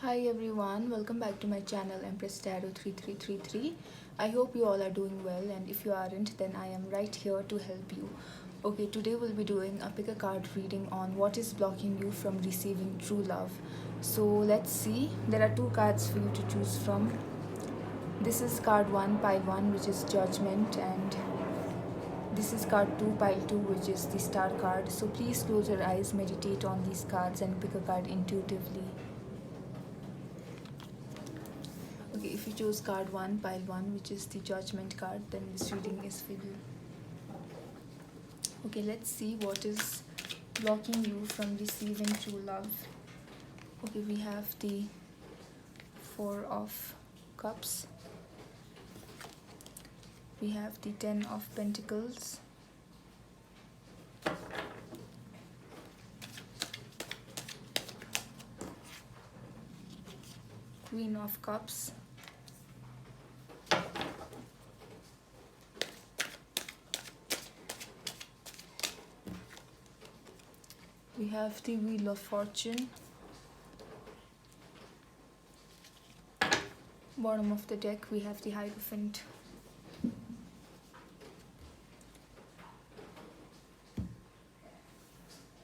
Hi everyone, welcome back to my channel Empress Tarot 3333. I hope you all are doing well, and if you aren't, then I am right here to help you. Okay, today we'll be doing a pick a card reading on what is blocking you from receiving true love. So let's see. There are two cards for you to choose from. This is card 1, pile 1, which is Judgment, and this is card 2, pile 2, which is the Star card. So please close your eyes, meditate on these cards, and pick a card intuitively. Okay, if you chose card 1, pile 1, which is the Judgment card, then this reading is for you. Okay, let's see what is blocking you from receiving true love. Okay, we have the Four of Cups. We have the Ten of Pentacles. Queen of Cups. We have the Wheel of Fortune. Bottom of the deck, we have the Hierophant.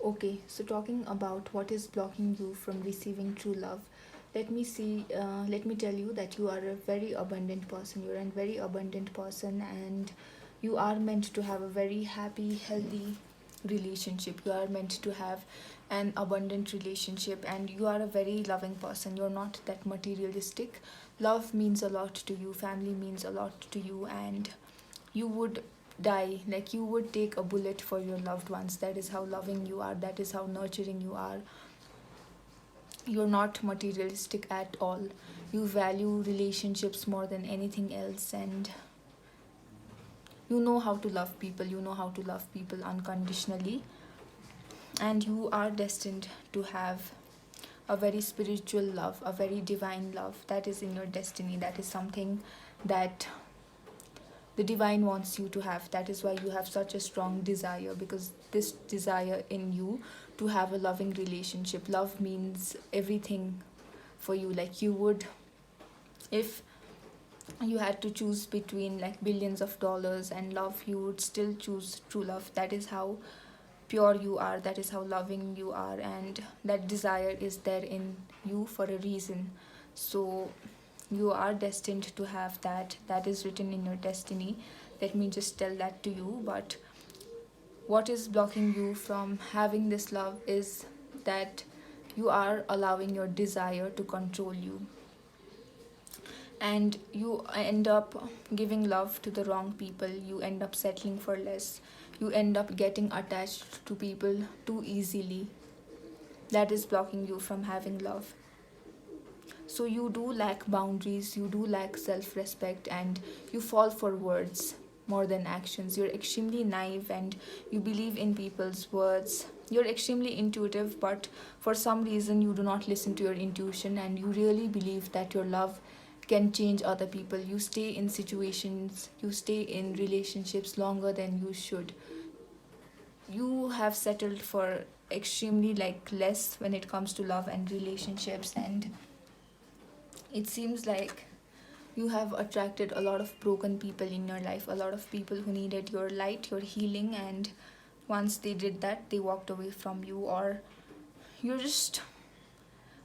Okay, so talking about what is blocking you from receiving true love, let me tell you that you are a very abundant person. You're a very abundant person, and you are meant to have a very happy, healthy relationship. You are meant to have an abundant relationship, and you are a very loving person. You're not that materialistic. Love means a lot to you, family means a lot to you, and you would die, like you would take a bullet for your loved ones. That is how loving you are, that is how nurturing you are. You're not materialistic at all. You value relationships more than anything else, and you know how to love people. You know how to love people unconditionally, and you are destined to have a very spiritual love, a very divine love. That is in your destiny. That is something that the divine wants you to have. That is why you have such a strong desire, because this desire in you to have a loving relationship. Love means everything for you. Like you would, if you had to choose between like billions of dollars and love, you would still choose true love. That is how pure you are, that is how loving you are, and that desire is there in you for a reason. So you are destined to have that. That is written in your destiny. Let me just tell that to you. But what is blocking you from having this love is that you are allowing your desire to control you, and you end up giving love to the wrong people. You end up settling for less. You end up getting attached to people too easily. That is blocking you from having love. So you do lack boundaries, you do lack self-respect, and you fall for words more than actions. You're extremely naive, and you believe in people's words. You're extremely intuitive, but for some reason you do not listen to your intuition, and you really believe that your love can change other people. You stay in situations, you stay in relationships longer than you should. You have settled for extremely like less when it comes to love and relationships, and it seems like you have attracted a lot of broken people in your life, a lot of people who needed your light, your healing, and once they did that, they walked away from you. Or you're just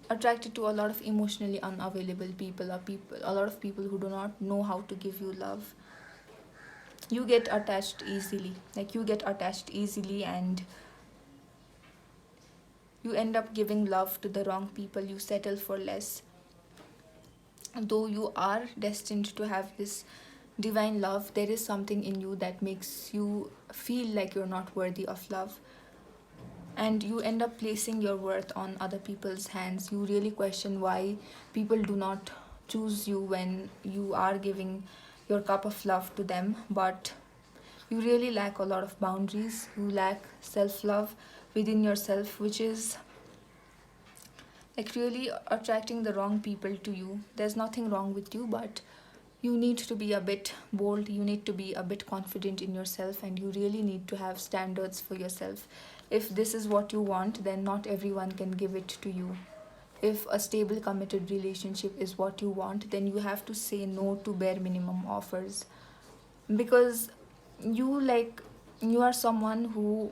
attracted to a lot of emotionally unavailable people, or people, a lot of people who do not know how to give you love. You get attached easily, like you get attached easily, and you end up giving love to the wrong people. You settle for less, though you are destined to have this divine love. There is something in you that makes you feel like you're not worthy of love, and you end up placing your worth on other people's hands. You really question why people do not choose you when you are giving your cup of love to them. But you really lack a lot of boundaries. You lack self-love within yourself, which is like really attracting the wrong people to you. There's nothing wrong with you, but you need to be a bit bold, you need to be a bit confident in yourself, and you really need to have standards for yourself. If this is what you want, then not everyone can give it to you. if a stable committed relationship is what you want, then you have to say no to bare minimum offers, because you like you are someone who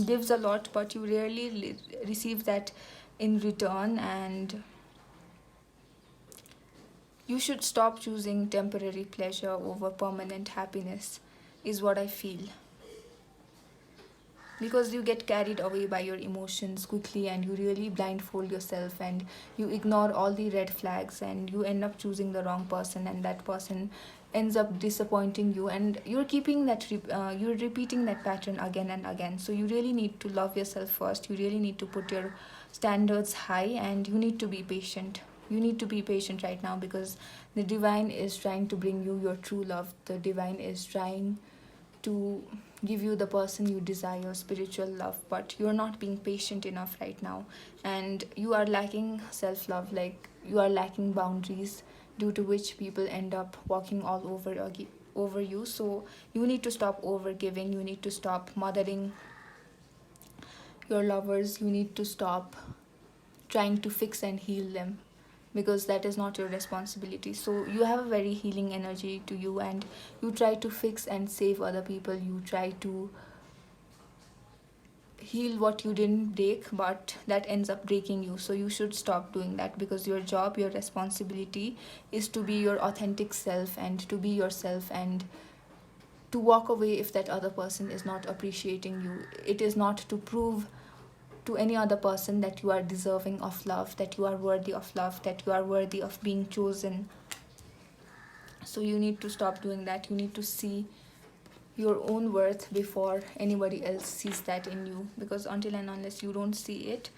gives a lot but you rarely receive that in return, and you should stop choosing temporary pleasure over permanent happiness, is what I feel. Because you get carried away by your emotions quickly and you really blindfold yourself and you ignore all the red flags and you end up choosing the wrong person, and that person ends up disappointing you, and you're keeping that you're repeating that pattern again and again. So you really need to love yourself first, you really need to put your standards high, and you need to be patient. You need to be patient right now, because the divine is trying to bring you your true love. The divine is trying to give you the person you desire, spiritual love, but you're not being patient enough right now, and you are lacking self love, like you are lacking boundaries, due to which people end up walking all over you. So you need to stop over giving, you need to stop mothering your lovers, you need to stop trying to fix and heal them, because that is not your responsibility. So you have a very healing energy to you, and you try to fix and save other people, you try to heal what you didn't break, but that ends up breaking you. So you should stop doing that, because your job, your responsibility is to be your authentic self and to be yourself, and to walk away if that other person is not appreciating you. It is not to prove to any other person that you are deserving of love, that you are worthy of love, that you are worthy of being chosen. So you need to stop doing that. You need to see your own worth before anybody else sees that in you, because until and unless you don't see it,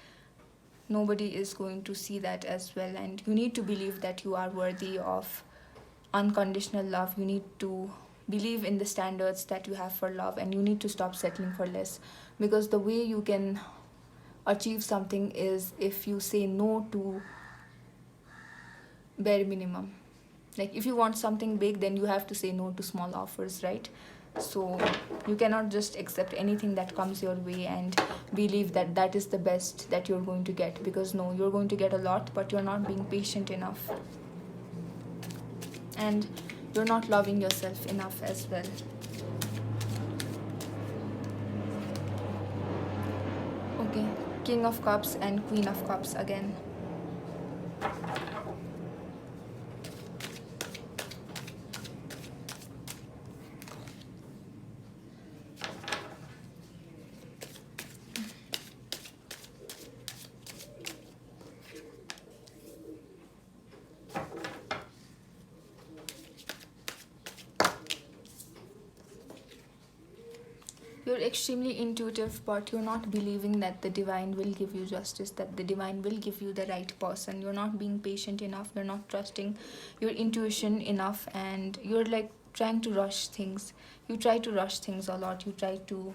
nobody is going to see that as well. And you need to believe that you are worthy of unconditional love. You need to believe in the standards that you have for love, and you need to stop settling for less, because the way you can achieve something is if you say no to bare minimum. Like if you want something big, then you have to say no to small offers, right? So you cannot just accept anything that comes your way and believe that that is the best that you're going to get, because no, you're going to get a lot but you're not being patient enough, and you're not loving yourself enough as well. Okay, King of Cups and Queen of Cups again. You're extremely intuitive, but you're not believing that the divine will give you justice, that the divine will give you the right person. You're not being patient enough, you're not trusting your intuition enough, and you're like trying to rush things. You try to rush things a lot, you try to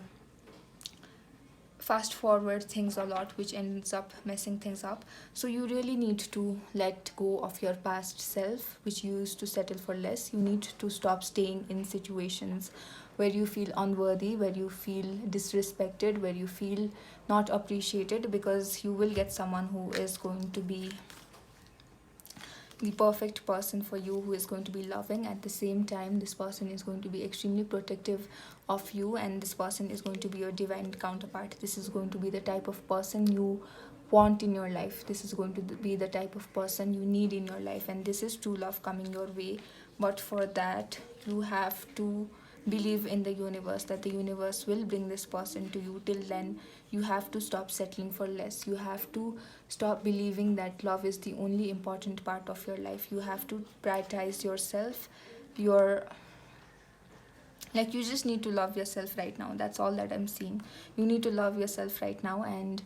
fast forward things a lot, which ends up messing things up. So you really need to let go of your past self, which you used to settle for less. You need to stop staying in situations where you feel unworthy, where you feel disrespected, where you feel not appreciated, because you will get someone who is going to be the perfect person for you, who is going to be loving. At the same time, this person is going to be extremely protective of you, and this person is going to be your divine counterpart. This is going to be the type of person you want in your life. This is going to be the type of person you need in your life, and this is true love coming your way. But for that, you have to believe in the universe, that the universe will bring this person to you. Till then, you have to stop settling for less. You have to stop believing that love is the only important part of your life. You have to prioritize yourself. Your like you just need to love yourself right now. That's all that I'm seeing. You need to love yourself right now. And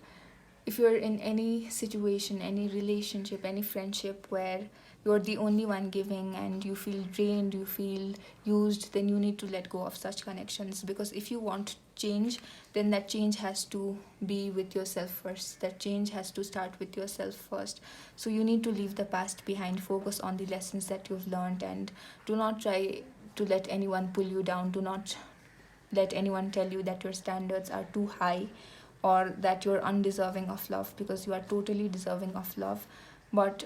if you're in any situation, any relationship, any friendship where you're the only one giving and you feel drained, you feel used, then you need to let go of such connections. Because if you want change, then that change has to be with yourself first. That change has to start with yourself first. So you need to leave the past behind, focus on the lessons that you've learned, and do not try to let anyone pull you down. Do not let anyone tell you that your standards are too high, or that you're undeserving of love, because you are totally deserving of love. But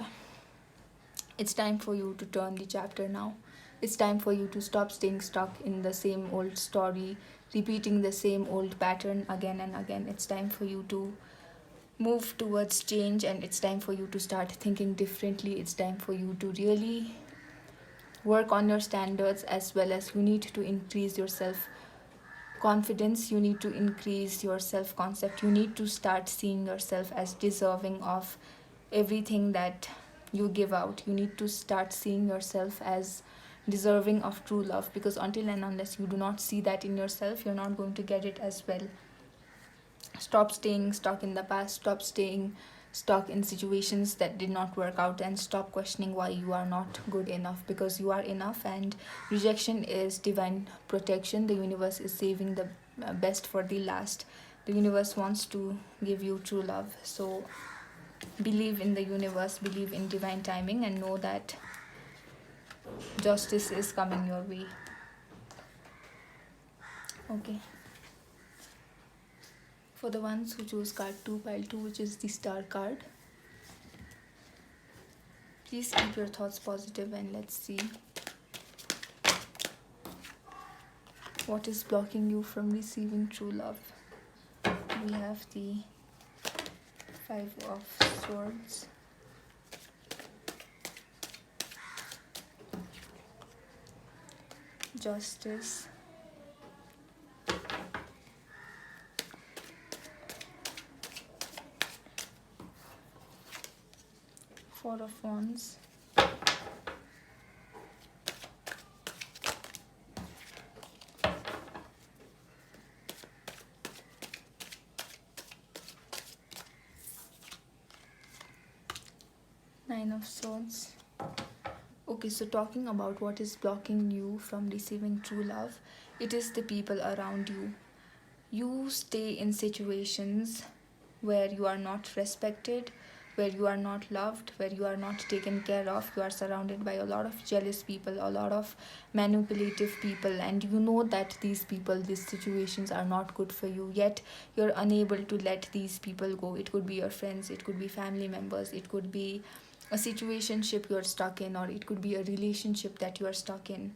it's time for you to turn the chapter now. It's time for you to stop staying stuck in the same old story, repeating the same old pattern again and again. It's time for you to move towards change, and it's time for you to start thinking differently. It's time for you to really work on your standards, as well as you need to increase your self confidence, you need to increase your self concept, you need to start seeing yourself as deserving of everything that you give out. You need to start seeing yourself as deserving of true love, because until and unless you do not see that in yourself, you're not going to get it as well. Stop staying stuck in the past, stop staying stuck in situations that did not work out, and stop questioning why you are not good enough, because you are enough. And rejection is divine protection. The universe is saving the best for the last. The universe wants to give you true love. So believe in the universe, believe in divine timing, and know that justice is coming your way. Okay. For the ones who chose card 2, pile 2, which is the star card, please keep your thoughts positive, and let's see what is blocking you from receiving true love. We have the 5 of Swords, Justice, Four of Wands, Nine of Swords. Okay, so talking about what is blocking you from receiving true love, it is the people around you. You stay in situations where you are not respected, where you are not loved, where you are not taken care of. You are surrounded by a lot of jealous people, a lot of manipulative people, and you know that these people, these situations are not good for you, yet you're unable to let these people go. It could be your friends, it could be family members, it could be a situationship you're stuck in, or it could be a relationship that you are stuck in.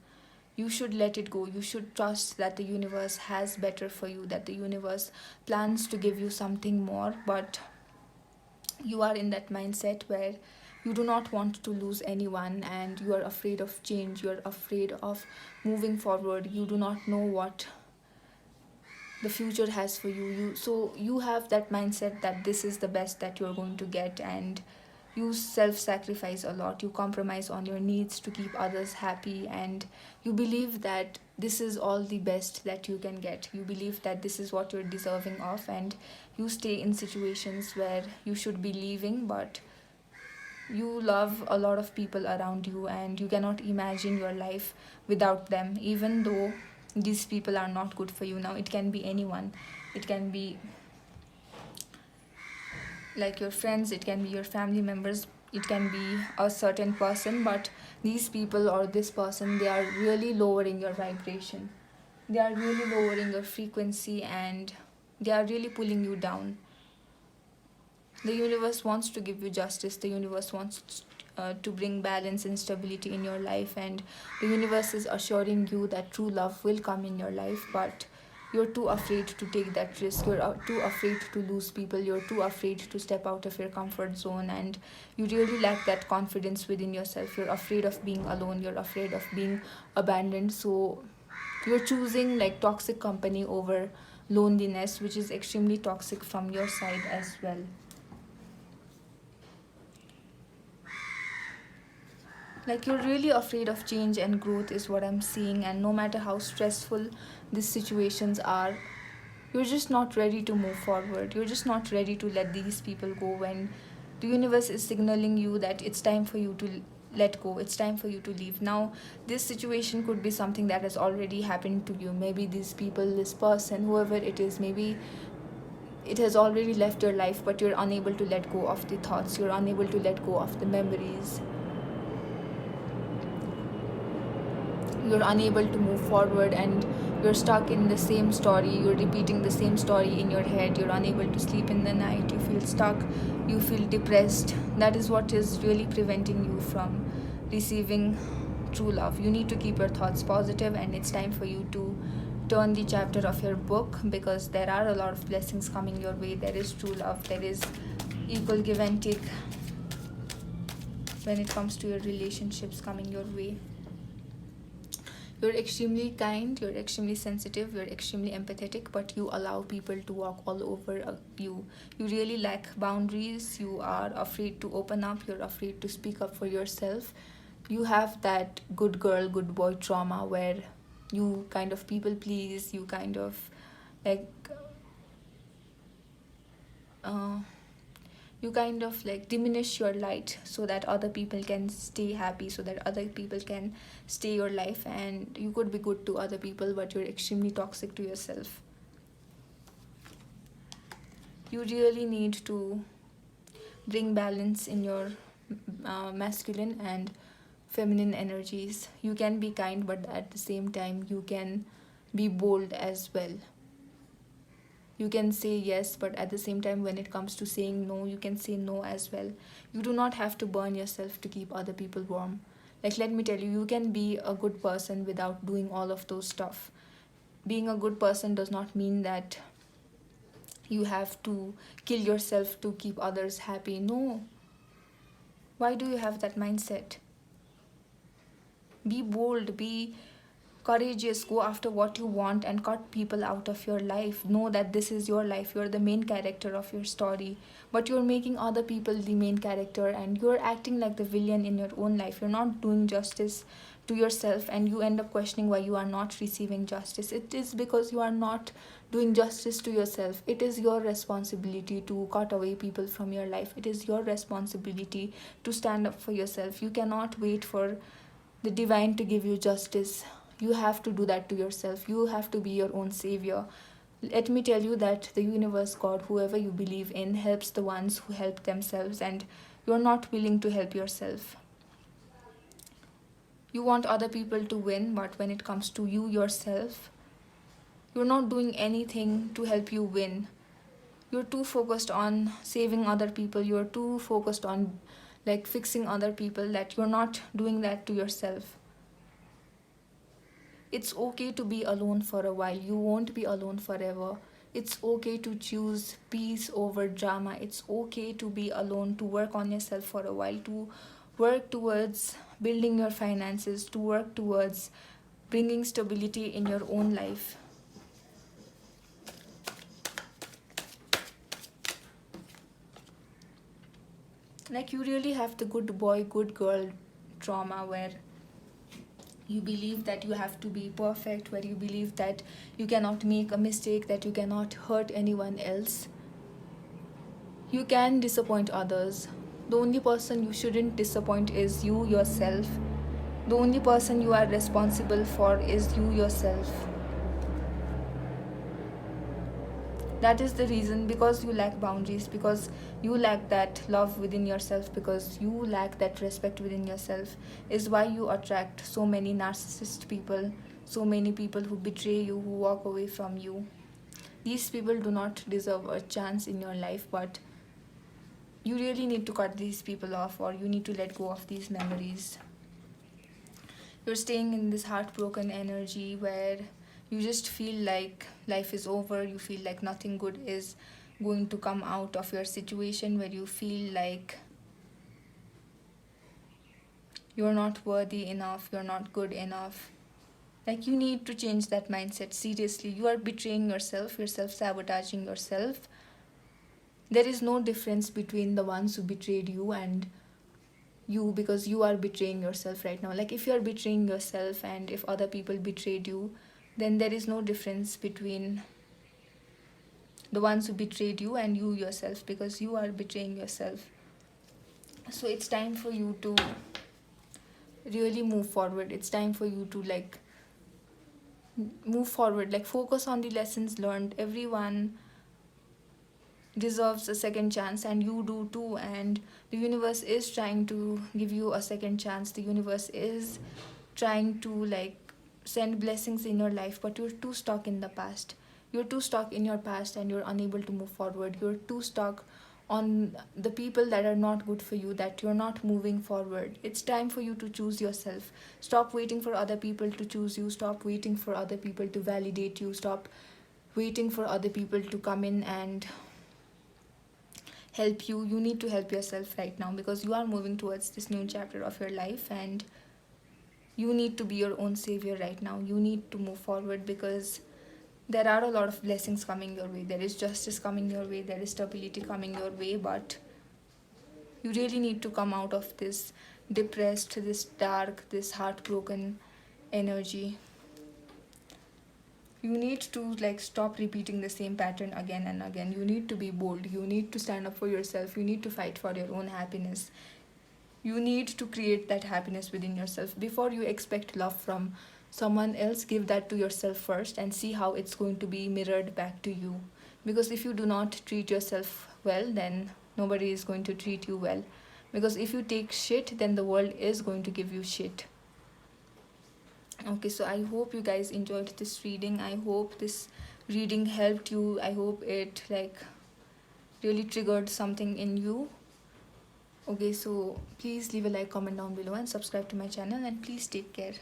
You should let it go. You should trust that the universe has better for you, that the universe plans to give you something more. But you are in that mindset where you do not want to lose anyone, and you are afraid of change, you are afraid of moving forward. You do not know what the future has for you have that mindset that this is the best that you're going to get, and you self-sacrifice a lot, you compromise on your needs to keep others happy, and you believe that this is all the best that you can get. You believe that this is what you're deserving of, and you stay in situations where you should be leaving, but you love a lot of people around you, and you cannot imagine your life without them, even though these people are not good for you. Now it can be anyone, it can be like your friends, it can be your family members, it can be a certain person, but these people or this person, they are really lowering your vibration, they are really lowering your frequency, and they are really pulling you down. The universe wants to give you justice, the universe wants to bring balance and stability in your life, and the universe is assuring you that true love will come in your life, but you're too afraid to take that risk, you're too afraid to lose people, you're too afraid to step out of your comfort zone, and you really lack that confidence within yourself. You're afraid of being alone, you're afraid of being abandoned, so you're choosing like toxic company over loneliness, which is extremely toxic from your side as well. Like you're really afraid of change and growth is what I'm seeing, and no matter how stressful these situations are, you're just not ready to move forward, you're just not ready to let these people go, when the universe is signaling you that it's time for you to let go, it's time for you to leave. Now this situation could be something that has already happened to you, maybe these people, this person, whoever it is, maybe it has already left your life, but you're unable to let go of the thoughts, you're unable to let go of the memories. you're unable to move forward, and you're stuck in the same story, you're repeating the same story in your head, you're unable to sleep in the night, you feel stuck, you feel depressed. That is what is really preventing you from receiving true love. You need to keep your thoughts positive, and it's time for you to turn the chapter of your book, because there are a lot of blessings coming your way. There is true love, there is equal give and take when it comes to your relationships coming your way. You're extremely kind, you're extremely sensitive, you're extremely empathetic, but you allow people to walk all over you. You really lack boundaries, you are afraid to open up, you're afraid to speak up for yourself. You have that good girl, good boy trauma where you kind of people please, you kind of like uh, you kind of like diminish your light so that other people can stay happy, so that other people can stay your life, and you could be good to other people but you're extremely toxic to yourself. You really need to bring balance in your masculine and feminine energies. You can be kind, but at the same time you can be bold as well. You can say yes, but at the same time when it comes to saying no, you can say no as well. You do not have to burn yourself to keep other people warm. Like, let me tell you, you can be a good person without doing all of those stuff. Being a good person does not mean that you have to kill yourself to keep others happy. No. Why do you have that mindset? Be bold, be courageous, go after what you want and cut people out of your life. Know that this is your life, you're the main character of your story, but you're making other people the main character, and you're acting like the villain in your own life. You're not doing justice to yourself, and you end up questioning why you are not receiving justice. It is because you are not doing justice to yourself. It is your responsibility to cut away people from your life. It is your responsibility to stand up for yourself. You cannot wait for the divine to give you justice. You have to do that to yourself. You have to be your own savior. Let me tell you that the universe, God, whoever you believe in, helps the ones who help themselves, and you're not willing to help yourself. You want other people to win, but when it comes to you yourself, you're not doing anything to help you win. You're too focused on saving other people, you're too focused on like fixing other people, that you're not doing that to yourself. It's okay to be alone for a while. You won't be alone forever. It's okay to choose peace over drama. It's okay to be alone, to work on yourself for a while, to work towards building your finances, to work towards bringing stability in your own life. Like, you really have the good boy, good girl trauma where you believe that you have to be perfect, where you believe that you cannot make a mistake, that you cannot hurt anyone else. You can disappoint others. The only person you shouldn't disappoint is you yourself. The only person you are responsible for is you yourself. That is the reason, because you lack boundaries, because you lack that love within yourself, because you lack that respect within yourself, is why you attract so many narcissist people, so many people who betray you, who walk away from you. These people do not deserve a chance in your life, but you really need to cut these people off, or you need to let go of these memories. You're staying in this heartbroken energy where you just feel like life is over, you feel like nothing good is going to come out of your situation, where you feel like you're not worthy enough, you're not good enough. Like, you need to change that mindset. Seriously, you are betraying yourself, you're self-sabotaging yourself. There is no difference between the ones who betrayed you and you, because you are betraying yourself right now. Like, if you are betraying yourself and if other people betrayed you, then there is no difference between the ones who betrayed you and you yourself, because you are betraying yourself. So it's time for you to really move forward. It's time for you to like move forward, like focus on the lessons learned. Everyone deserves a second chance, and you do too, and the universe is trying to give you a second chance. The universe is trying to like send blessings in your life, but you're too stuck in the past. You're too stuck in your past and you're unable to move forward. You're too stuck on the people that are not good for you, that you're not moving forward. It's time for you to choose yourself. Stop waiting for other people to choose you. Stop waiting for other people to validate you. Stop waiting for other people to come in and help you. You need to help yourself right now, because you are moving towards this new chapter of your life, and you need to be your own savior right now. You need to move forward, because there are a lot of blessings coming your way. There is justice coming your way. There is stability coming your way. But you really need to come out of this depressed, this dark, this heartbroken energy. You need to like stop repeating the same pattern again and again. You need to be bold. You need to stand up for yourself. You need to fight for your own happiness. You need to create that happiness within yourself. Before you expect love from someone else, give that to yourself first and see how it's going to be mirrored back to you. Because if you do not treat yourself well, then nobody is going to treat you well. Because if you take shit, then the world is going to give you shit. Okay, so I hope you guys enjoyed this reading. I hope this reading helped you. I hope it like really triggered something in you. Okay, so please leave a like, comment down below, and subscribe to my channel, and please take care.